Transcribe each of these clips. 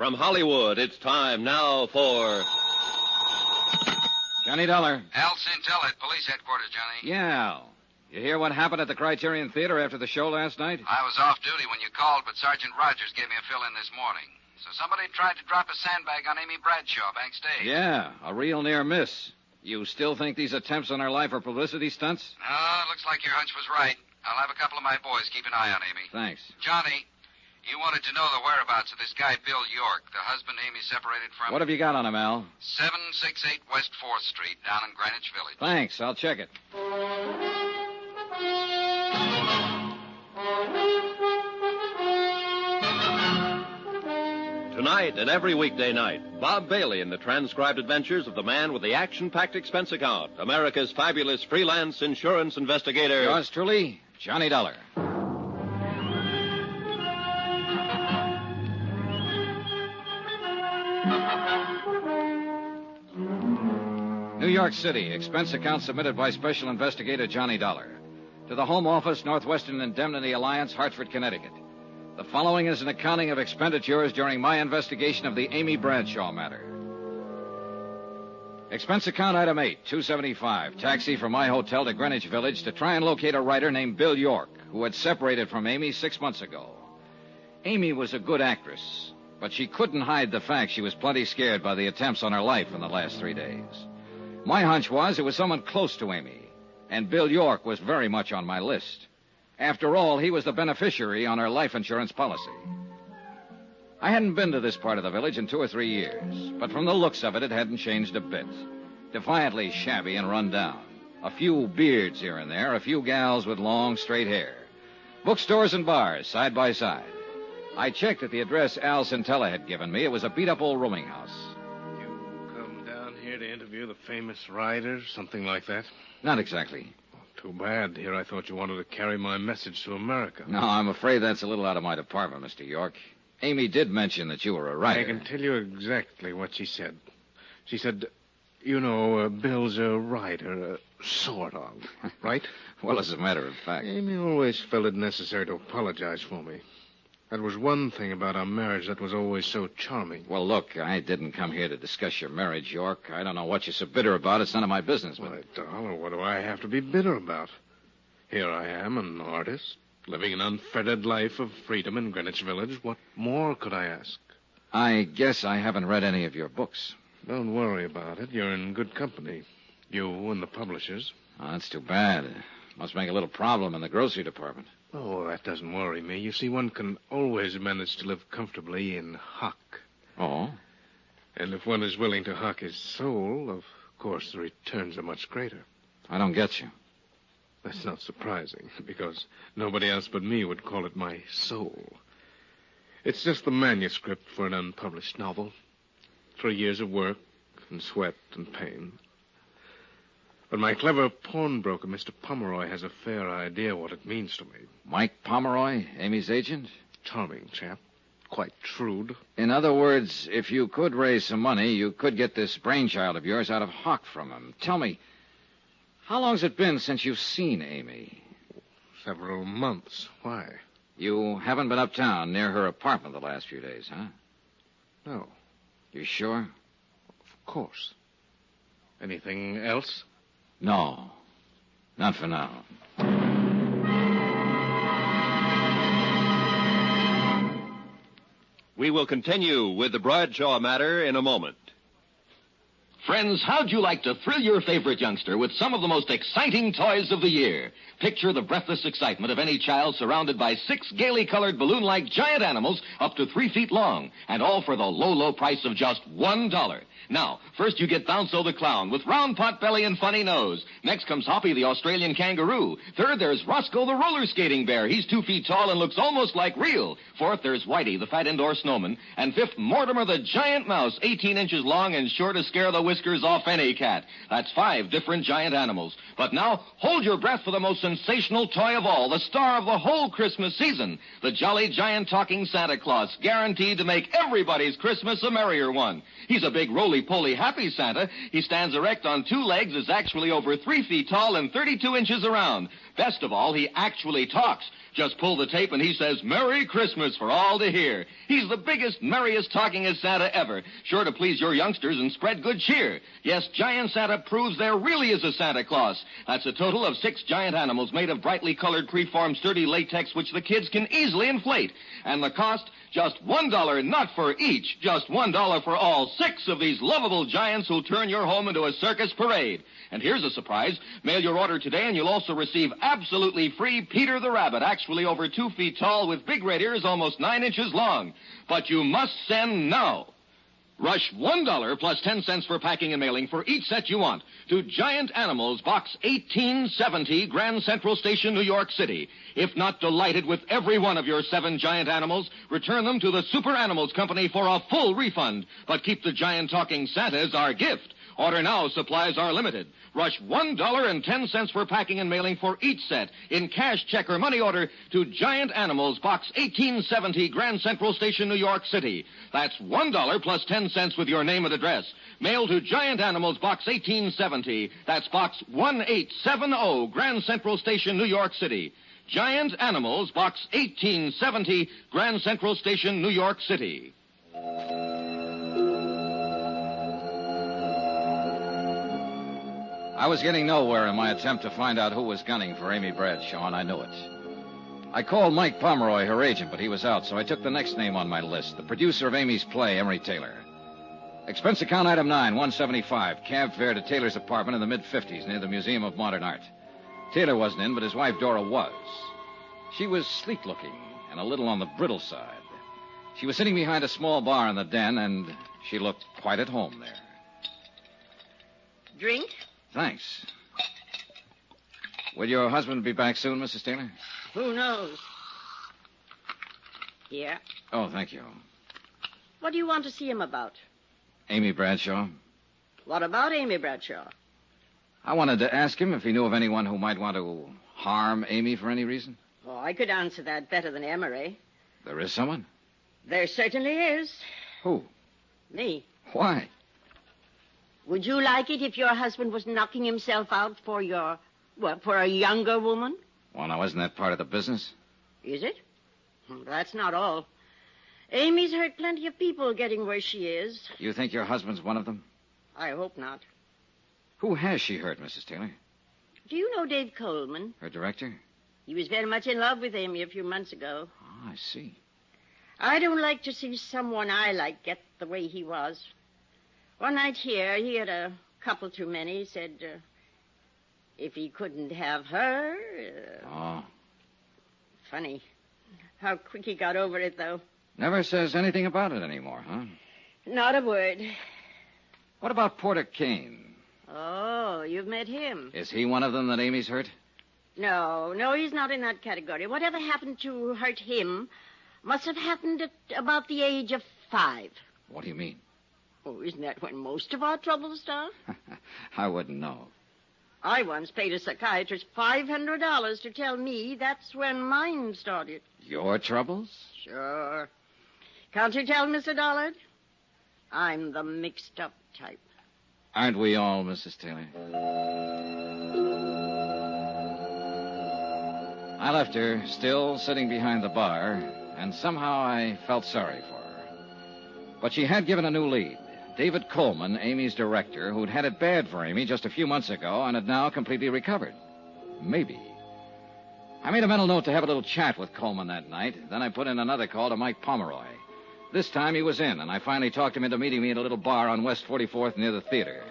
From Hollywood, it's time now for... Johnny Dollar. Al Centella at police headquarters, Johnny. Yeah. You hear what happened at the Criterion Theater after the show last night? I was off duty when you called, but Sergeant Rogers gave me a fill-in this morning. So somebody tried to drop a sandbag on Amy Bradshaw backstage. Yeah, a real near miss. You still think these attempts on her life are publicity stunts? No, it looks like your hunch was right. I'll have a couple of my boys keep an eye on Amy. Thanks. Johnny, you wanted to know the whereabouts of this guy, Bill York, the husband Amy separated from. What have you got on him, Al? 768 West 4th Street, down in Greenwich Village. Thanks, I'll check it. Tonight and every weekday night, Bob Bailey in the transcribed adventures of the man with the action-packed expense account, America's fabulous freelance insurance investigator. Yours truly, Johnny Dollar. New York City, expense account submitted by Special Investigator Johnny Dollar. To the Home Office, Northwestern Indemnity Alliance, Hartford, Connecticut. The following is an accounting of expenditures during my investigation of the Amy Bradshaw matter. Expense account item 8, $275. Taxi from my hotel to Greenwich Village to try and locate a writer named Bill York, who had separated from Amy 6 months ago. Amy was a good actress, but she couldn't hide the fact she was plenty scared by the attempts on her life in the last 3 days. My hunch was it was someone close to Amy, and Bill York was very much on my list. After all, he was the beneficiary on her life insurance policy. I hadn't been to this part of the village in 2 or 3 years, but from the looks of it, it hadn't changed a bit. Defiantly shabby and run down. A few beards here and there, a few gals with long, straight hair. Bookstores and bars, side by side. I checked at the address Al Centella had given me. It was a beat-up old rooming house. You come down here to interview the famous writer, something like that? Not exactly. Too bad. Here I thought you wanted to carry my message to America. No, I'm afraid that's a little out of my department, Mr. York. Amy did mention that you were a writer. I can tell you exactly what she said. She said, you know, Bill's a writer, sort of, right? Well, as a matter of fact. Amy always felt it necessary to apologize for me. That was one thing about our marriage that was always so charming. Well, look, I didn't come here to discuss your marriage, York. I don't know what you're so bitter about. It's none of my business. Why, Dollar, what do I have to be bitter about? Here I am, an artist, living an unfettered life of freedom in Greenwich Village. What more could I ask? I guess I haven't read any of your books. Don't worry about it. You're in good company. You and the publishers. Oh, that's too bad. Must make a little problem in the grocery department. Oh, that doesn't worry me. You see, one can always manage to live comfortably in hock. Oh? And if one is willing to hock his soul, of course the returns are much greater. I don't get you. That's not surprising, because nobody else but me would call it my soul. It's just the manuscript for an unpublished novel. 3 years of work and sweat and pain. But my clever pawnbroker, Mr. Pomeroy, has a fair idea what it means to me. Mike Pomeroy, Amy's agent? Charming chap. Quite shrewd. In other words, if you could raise some money, you could get this brainchild of yours out of hock from him. Tell me, how long's it been since you've seen Amy? Several months. Why? You haven't been uptown near her apartment the last few days, huh? No. You sure? Of course. Anything else? No. Not for now. We will continue with the Bradshaw matter in a moment. Friends, how'd you like to thrill your favorite youngster with some of the most exciting toys of the year? Picture the breathless excitement of any child surrounded by 6 gaily colored balloon-like giant animals up to 3 feet long, and all for the low, low price of just $1. Now, first you get Bounco the Clown with round pot belly and funny nose. Next comes Hoppy the Australian Kangaroo. Third, there's Roscoe the Roller Skating Bear. He's 2 feet tall and looks almost like real. Fourth, there's Whitey the Fat Indoor Snowman. And fifth, Mortimer the Giant Mouse, 18 inches long and sure to scare the whiskers off any cat. That's 5 different giant animals. But now, hold your breath for the most sensational toy of all, the star of the whole Christmas season, the jolly giant talking Santa Claus, guaranteed to make everybody's Christmas a merrier one. He's a big roly-poly happy Santa. He stands erect on 2 legs, is actually over 3 feet tall and 32 inches around. Best of all, he actually talks. Just pull the tape and he says, Merry Christmas for all to hear. He's the biggest, merriest, talkingest Santa ever. Sure to please your youngsters and spread good cheer. Yes, Giant Santa proves there really is a Santa Claus. That's a total of 6 giant animals made of brightly colored, preformed, sturdy latex, which the kids can easily inflate. And the cost, just $1, not for each, just $1 for all 6 of these lovable giants who'll turn your home into a circus parade. And here's a surprise. Mail your order today and you'll also receive absolutely free Peter the Rabbit, actually over 2 feet tall with big red ears almost 9 inches long. But you must send now. Rush $1 plus 10 cents for packing and mailing for each set you want to Giant Animals, Box 1870, Grand Central Station, New York City. If not delighted with every one of your 7 giant animals, return them to the Super Animals Company for a full refund. But keep the giant talking Santa as our gift. Order now. Supplies are limited. Rush $1.10 for packing and mailing for each set in cash, check, or money order to Giant Animals, Box 1870, Grand Central Station, New York City. That's $1 plus 10 cents with your name and address. Mail to Giant Animals, Box 1870. That's Box 1870, Grand Central Station, New York City. Giant Animals, Box 1870, Grand Central Station, New York City. I was getting nowhere in my attempt to find out who was gunning for Amy Bradshaw, and I knew it. I called Mike Pomeroy, her agent, but he was out, so I took the next name on my list, the producer of Amy's play, Emery Taylor. Expense account item 9, $175, cab fare to Taylor's apartment in the mid-50s near the Museum of Modern Art. Taylor wasn't in, but his wife Dora was. She was sleek-looking and a little on the brittle side. She was sitting behind a small bar in the den, and she looked quite at home there. Drink? Thanks. Will your husband be back soon, Mrs. Taylor? Who knows? Yeah. Oh, thank you. What do you want to see him about? Amy Bradshaw. What about Amy Bradshaw? I wanted to ask him if he knew of anyone who might want to harm Amy for any reason. Oh, I could answer that better than Emery. There is someone? There certainly is. Who? Me. Why? Would you like it if your husband was knocking himself out for for a younger woman? Well, now, isn't that part of the business? Is it? That's not all. Amy's hurt plenty of people getting where she is. You think your husband's one of them? I hope not. Who has she hurt, Mrs. Taylor? Do you know Dave Coleman? Her director? He was very much in love with Amy a few months ago. Oh, I see. I don't like to see someone I like get the way he was. One night here, he had a couple too many. He said, if he couldn't have her... Oh. Funny. How quick he got over it, though. Never says anything about it anymore, huh? Not a word. What about Porter Kane? Oh, you've met him. Is he one of them that Amy's hurt? No, he's not in that category. Whatever happened to hurt him must have happened at about the age of 5. What do you mean? Oh, isn't that when most of our troubles start? I wouldn't know. I once paid a psychiatrist $500 to tell me that's when mine started. Your troubles? Sure. Can't you tell, Mr. Dollard? I'm the mixed-up type. Aren't we all, Mrs. Taylor? I left her, still sitting behind the bar, and somehow I felt sorry for her. But she had given a new lead. David Coleman, Amy's director, who'd had it bad for Amy just a few months ago and had now completely recovered. Maybe. I made a mental note to have a little chat with Coleman that night. Then I put in another call to Mike Pomeroy. This time he was in, and I finally talked him into meeting me at a little bar on West 44th near the theater.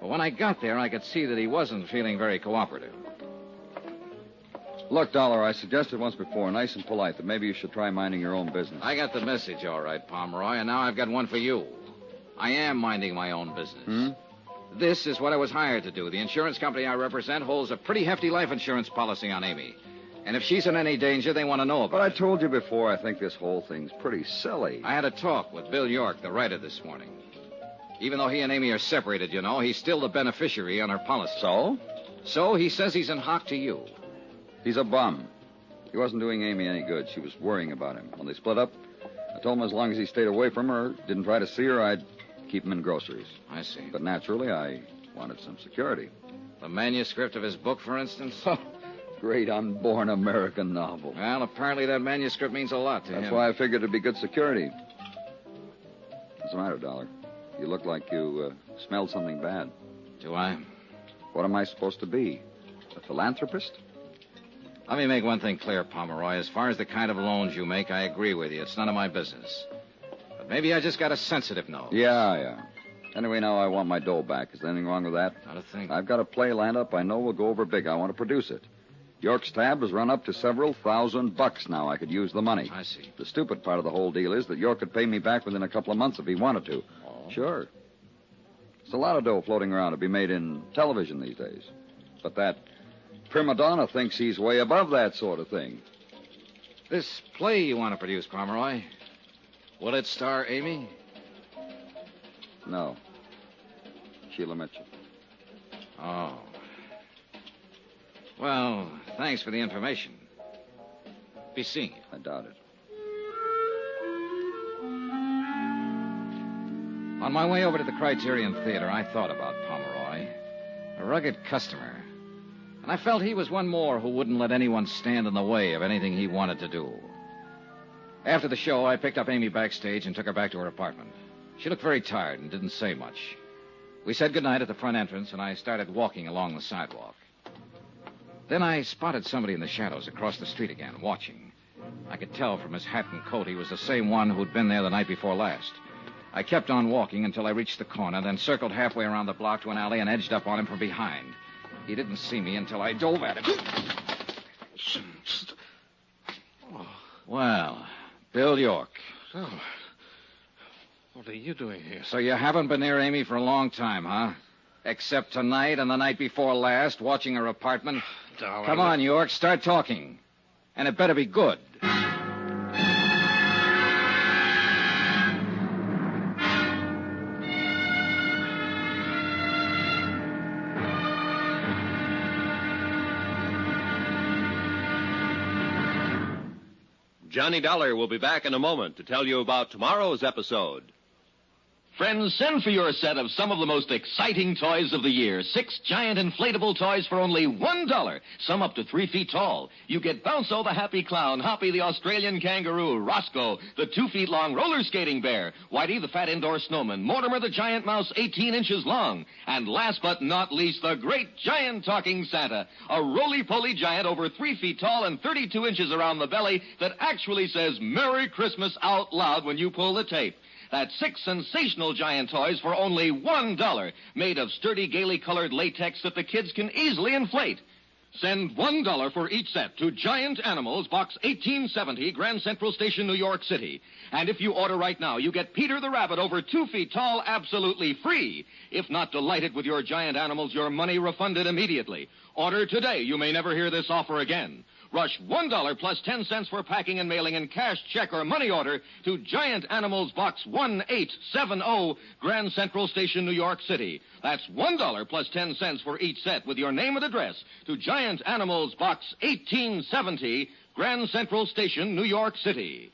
But when I got there, I could see that he wasn't feeling very cooperative. Look, Dollar, I suggested once before, nice and polite, that maybe you should try minding your own business. I got the message, all right, Pomeroy, and now I've got one for you. I am minding my own business. This is what I was hired to do. The insurance company I represent holds a pretty hefty life insurance policy on Amy. And if she's in any danger, they want to know about it. But I told you before, I think this whole thing's pretty silly. I had a talk with Bill York, the writer, this morning. Even though he and Amy are separated, you know, he's still the beneficiary on her policy. So? So he says he's in hock to you. He's a bum. He wasn't doing Amy any good. She was worrying about him. When they split up, I told him as long as he stayed away from her, didn't try to see her, I'd keep him in groceries. I see. But naturally, I wanted some security. The manuscript of his book, for instance? Great unborn American novel. Well, apparently that manuscript means a lot to him. That's why I figured it'd be good security. What's the matter, Dollar? You look like you smelled something bad. Do I? What am I supposed to be? A philanthropist? Let me make one thing clear, Pomeroy. As far as the kind of loans you make, I agree with you. It's none of my business. But maybe I just got a sensitive nose. Yeah. Anyway, now I want my dough back. Is there anything wrong with that? Not a thing. I've got a play lined up I know will go over big. I want to produce it. York's tab has run up to several $1,000 now. I could use the money. I see. The stupid part of the whole deal is that York could pay me back within a couple of months if he wanted to. Oh. Sure. There's a lot of dough floating around to be made in television these days. But that prima donna thinks he's way above that sort of thing. This play you want to produce, Pomeroy, will it star Amy? No. Sheila Mitchell. Oh. Well, thanks for the information. Be seeing you. I doubt it. On my way over to the Criterion Theater, I thought about Pomeroy. A rugged customer. And I felt he was one more who wouldn't let anyone stand in the way of anything he wanted to do. After the show, I picked up Amy backstage and took her back to her apartment. She looked very tired and didn't say much. We said goodnight at the front entrance, and I started walking along the sidewalk. Then I spotted somebody in the shadows across the street again, watching. I could tell from his hat and coat he was the same one who'd been there the night before last. I kept on walking until I reached the corner, then circled halfway around the block to an alley and edged up on him from behind. He didn't see me until I dove at him. Well, Bill York. So, what are you doing here? So you haven't been near Amy for a long time, huh? Except tonight and the night before last, watching her apartment. Darling. Come on, York, start talking. And it better be good. Johnny Dollar will be back in a moment to tell you about tomorrow's episode. Friends, send for your set of some of the most exciting toys of the year. 6 giant inflatable toys for only $1. Some up to 3 feet tall. You get Bounco the Happy Clown, Hoppy the Australian Kangaroo, Roscoe the 2 feet long roller skating bear, Whitey the fat indoor snowman, Mortimer the giant mouse 18 inches long, and last but not least, the great giant talking Santa, a roly-poly giant over 3 feet tall and 32 inches around the belly that actually says Merry Christmas out loud when you pull the tape. That's 6 sensational giant toys for only $1, made of sturdy, gaily colored latex that the kids can easily inflate. Send $1 for each set to Giant Animals, Box 1870, Grand Central Station, New York City. And if you order right now, you get Peter the Rabbit over 2 feet tall absolutely free. If not delighted with your giant animals, your money refunded immediately. Order today. You may never hear this offer again. Rush $1 plus 10 cents for packing and mailing in cash, check, or money order to Giant Animals Box 1870, Grand Central Station, New York City. That's $1 plus 10 cents for each set with your name and address to Giant Animals Box 1870, Grand Central Station, New York City.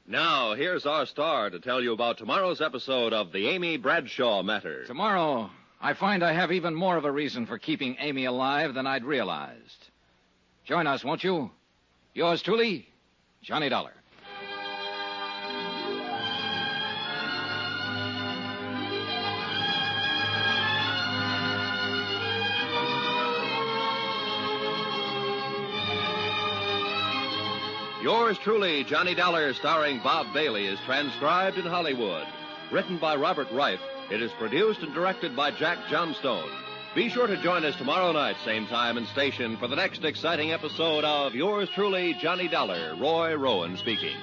Now, here's our star to tell you about tomorrow's episode of the Amy Bradshaw Matter. Tomorrow, I find I have even more of a reason for keeping Amy alive than I'd realized. Join us, won't you? Yours truly, Johnny Dollar. Yours truly, Johnny Dollar, starring Bob Bailey, is transcribed in Hollywood. Written by Robert Reif, it is produced and directed by Jack Johnstone. Be sure to join us tomorrow night, same time and station, for the next exciting episode of Yours truly, Johnny Dollar, Roy Rowan speaking.